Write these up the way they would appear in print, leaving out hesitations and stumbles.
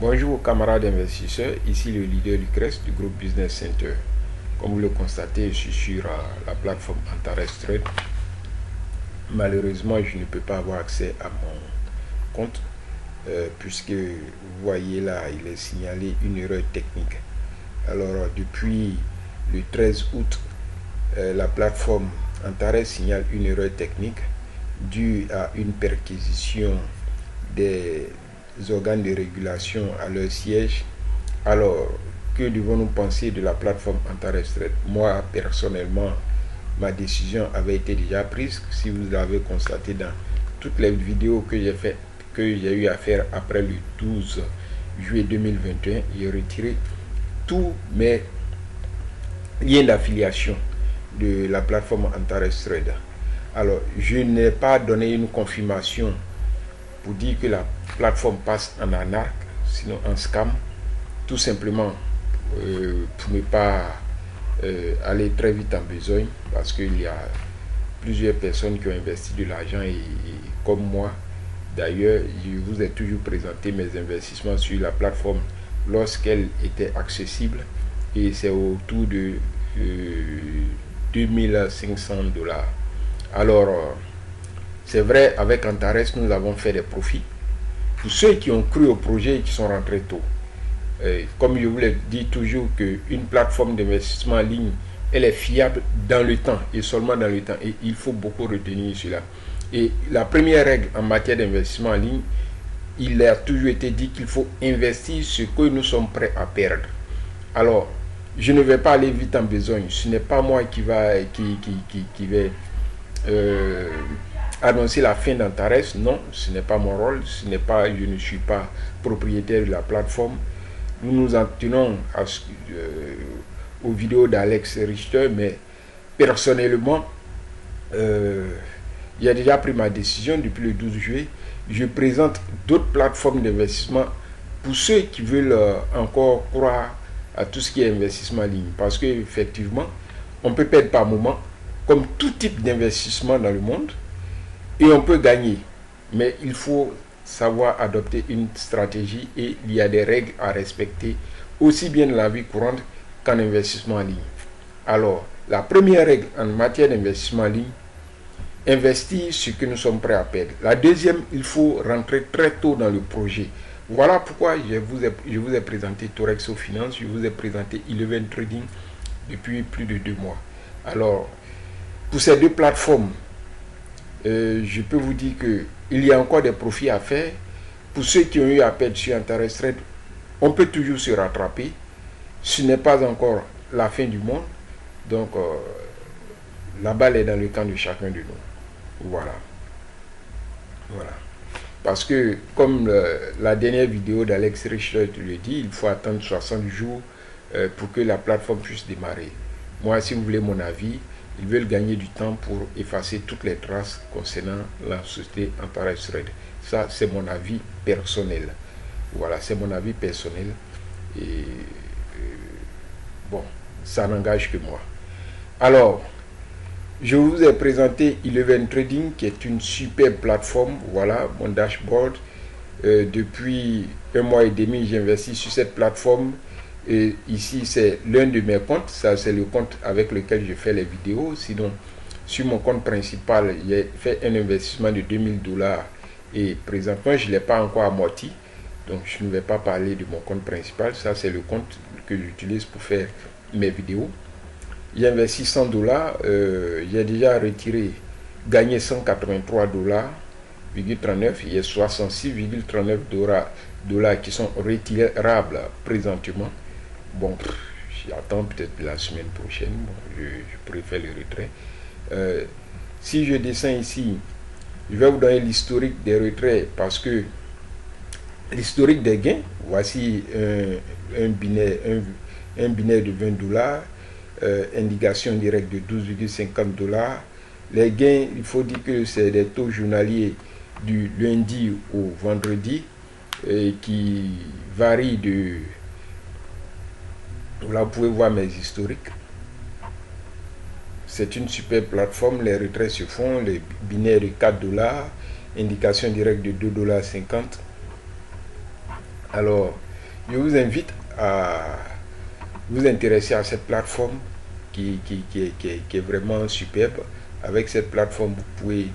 Bonjour camarades investisseurs, ici le leader du CRES du groupe Business Center. Comme vous le constatez, je suis sur la plateforme Antares Trade. Malheureusement, je ne peux pas avoir accès à mon compte puisque vous voyez là, il est signalé une erreur technique. Alors, depuis le 13 août, la plateforme Antares signale une erreur technique due à une perquisition des organes de régulation à leur siège. Alors, que devons-nous penser de la plateforme Antares Trade? Moi, personnellement, ma décision avait été déjà prise. Si vous l'avez constaté dans toutes les vidéos que j'ai eu à faire après le 12 juillet 2021, j'ai retiré tous mes liens d'affiliation de la plateforme Antares Trade. Alors, je n'ai pas donné une confirmation pour dire que la plateforme passe en arnaque, sinon en scam, tout simplement pour ne pas aller très vite en besogne, parce qu'il y a plusieurs personnes qui ont investi de l'argent et comme moi, d'ailleurs, je vous ai toujours présenté mes investissements sur la plateforme lorsqu'elle était accessible et c'est autour de 2500 $. Alors, c'est vrai, avec Antares, nous avons fait des profits. Pour ceux qui ont cru au projet et qui sont rentrés tôt, comme je vous l'ai dit toujours, qu'une plateforme d'investissement en ligne, elle est fiable dans le temps et seulement dans le temps. Et il faut beaucoup retenir cela. Et la première règle en matière d'investissement en ligne, il a toujours été dit qu'il faut investir ce que nous sommes prêts à perdre. Alors, je ne vais pas aller vite en besogne. Ce n'est pas moi qui vais annoncer la fin d'Antares. Non, ce n'est pas mon rôle. Je ne suis pas propriétaire de la plateforme. Nous nous en tenons aux vidéos d'Alex Richter, mais personnellement, j'ai déjà pris ma décision depuis le 12 juillet. Je présente d'autres plateformes d'investissement pour ceux qui veulent encore croire à tout ce qui est investissement en ligne. Parce qu'effectivement, on peut perdre par moment, comme tout type d'investissement dans le monde, et on peut gagner. Mais il faut savoir adopter une stratégie et il y a des règles à respecter, aussi bien dans la vie courante qu'en investissement en ligne. Alors, la première règle en matière d'investissement en ligne, investir ce que nous sommes prêts à perdre. La deuxième, il faut rentrer très tôt dans le projet. Voilà pourquoi je vous ai présenté Torexo Finance, je vous ai présenté Eleven Trading depuis plus de 2 mois. Alors, pour ces deux plateformes, je peux vous dire qu'il y a encore des profits à faire. Pour ceux qui ont eu à perdre sur Antares Trade, on peut toujours se rattraper. Ce n'est pas encore la fin du monde. Donc, la balle est dans le camp de chacun de nous. Voilà. Parce que, comme la dernière vidéo d'Alex Richter le dit, il faut attendre 60 jours pour que la plateforme puisse démarrer. Moi, si vous voulez mon avis, ils veulent gagner du temps pour effacer toutes les traces concernant la société Antares Trade. Ça, c'est mon avis personnel. Voilà, c'est mon avis personnel. Et bon, ça n'engage que moi. Alors, je vous ai présenté Eleven Trading, qui est une super plateforme. Voilà, mon dashboard. Depuis 1 mois et demi, j'investis sur cette plateforme. Et ici, c'est l'un de mes comptes. Ça, c'est le compte avec lequel je fais les vidéos. Sinon, sur mon compte principal, j'ai fait un investissement de 2000 $. Et présentement, je ne l'ai pas encore amorti. Donc, je ne vais pas parler de mon compte principal. Ça, c'est le compte que j'utilise pour faire mes vidéos. J'ai investi 100 $. J'ai déjà retiré, gagné 183 $,39. Il y a 66,39 $ qui sont retirables présentement. Bon, j'attends peut-être la semaine prochaine. Bon, je préfère le retrait. Si je descends ici, je vais vous donner l'historique des retraits parce que l'historique des gains, voici un binaire de 20 $, indication directe de 12,50 $. Les gains, il faut dire que c'est des taux journaliers du lundi au vendredi qui varient de... Là, vous pouvez voir mes historiques. C'est une super plateforme, les retraits se font, les binaires de 4 $, indication directe de 2,50 $. Alors, je vous invite à vous intéresser à cette plateforme qui est vraiment superbe. Avec cette plateforme, vous pouvez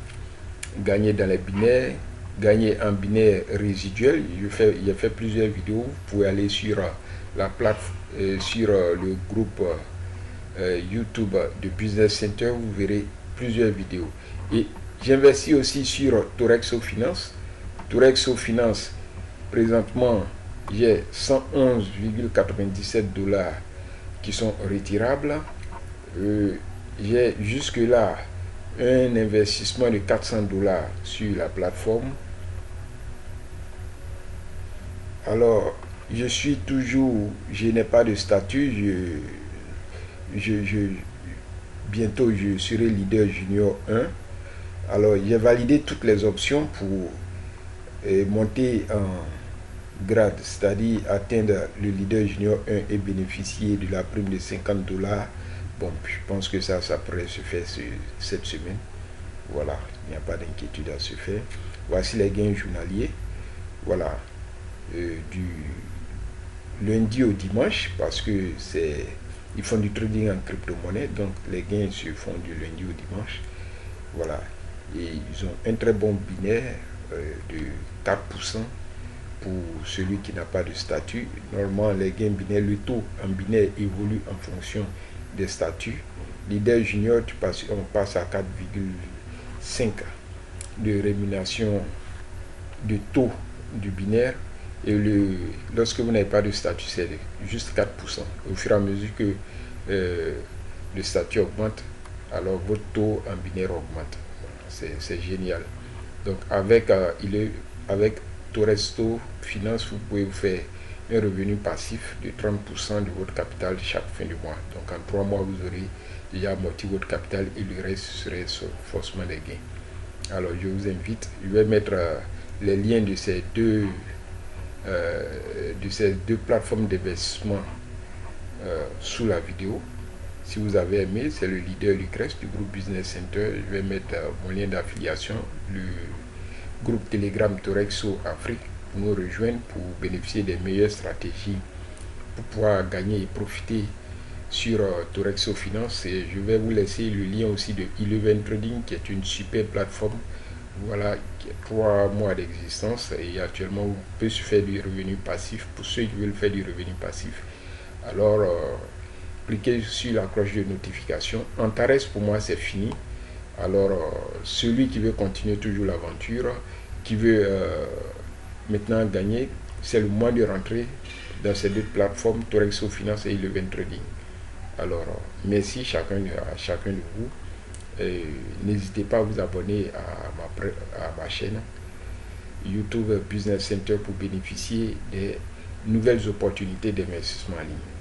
gagner dans les binaires, gagner en binaire résiduel. J'ai fait plusieurs vidéos. Vous pouvez aller sur la plateforme, sur le groupe YouTube de Business Center, vous verrez plusieurs vidéos. Et j'investis aussi sur Torexo Finance. Torexo Finance, présentement, j'ai 111,97 $ qui sont retirables. J'ai jusque-là un investissement de 400 $ sur la plateforme. Alors, je suis toujours, je n'ai pas de statut, bientôt je serai leader junior 1. Alors, j'ai validé toutes les options pour monter en grade, c'est-à-dire atteindre le leader junior 1 et bénéficier de la prime de 50 $. Bon, je pense que ça pourrait se faire cette semaine. Voilà, il n'y a pas d'inquiétude à se faire. Voici les gains journaliers. Voilà, du lundi au dimanche, parce que ils font du trading en crypto-monnaie, donc les gains se font du lundi au dimanche. Voilà, et ils ont un très bon binaire de 4% pour celui qui n'a pas de statut. Normalement, les gains binaires, le taux en binaire évolue en fonction des statuts. Leader junior, on passe à 4,5 de rémunération de taux du binaire. Et lorsque vous n'avez pas de statut, c'est juste 4%. Au fur et à mesure que le statut augmente, alors votre taux en binaire augmente. C'est génial. Donc avec Torexo Finance, vous pouvez vous faire un revenu passif de 30% de votre capital chaque fin du mois. Donc en 3 mois, vous aurez déjà amorti votre capital et le reste serait forcément des gains. Alors je vous invite, je vais mettre les liens de ces deux plateformes d'investissement sous la vidéo. Si vous avez aimé, c'est le leader Lucrèce du groupe Business Center. Je vais mettre mon lien d'affiliation, le groupe Telegram Torexo Afrique, pour nous rejoindre, pour bénéficier des meilleures stratégies, pour pouvoir gagner et profiter sur Torexo Finance. Et je vais vous laisser le lien aussi de Eleven Trading, qui est une super plateforme, voilà, qui a 3 mois d'existence et actuellement vous pouvez se faire du revenu passif. Pour ceux qui veulent faire du revenu passif, alors cliquez sur la cloche de notification. Antares, pour moi, c'est fini. Alors, celui qui veut continuer toujours l'aventure, qui veut maintenant gagner, c'est le moment de rentrer dans ces deux plateformes, Torexo Finance et Eleven Trading. Alors, merci à chacun de vous. N'hésitez pas à vous abonner à ma chaîne YouTube Business Center pour bénéficier des nouvelles opportunités d'investissement en ligne.